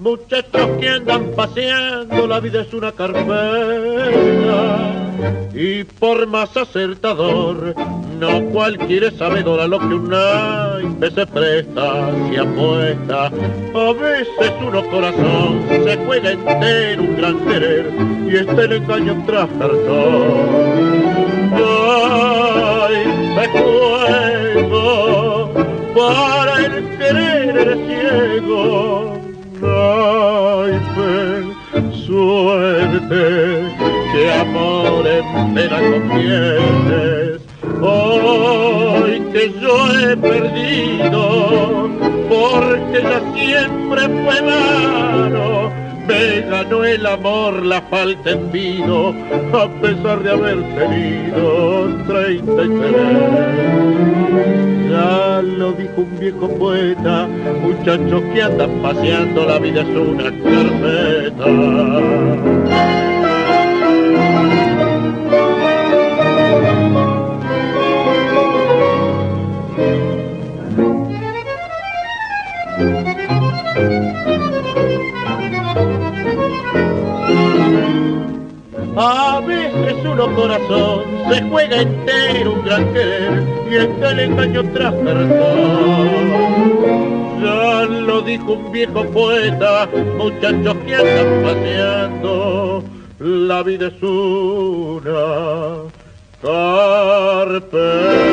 muchachos que andan paseando, la vida es una carpeta. Y por más acertador, no cualquiera es sabedor a lo que un naipe se presta, se apuesta. A veces uno corazón se juega entero un gran querer y está el engaño tras cartón. Ay, me juego, para el querer eres ciego. Naipe, suerte, que amor en pena conviertes. Hoy que yo he perdido, porque ya siempre fue malo, me ganó el amor, la falta en vino, a pesar de haber tenido 33. Ya lo dijo un viejo poeta, muchachos que andan paseando, la vida es una carpeta. A veces uno corazón se juega entero un gran querer y está el engaño tras perdón. Ya lo dijo un viejo poeta, muchachos que andan paseando, la vida es una carpeta.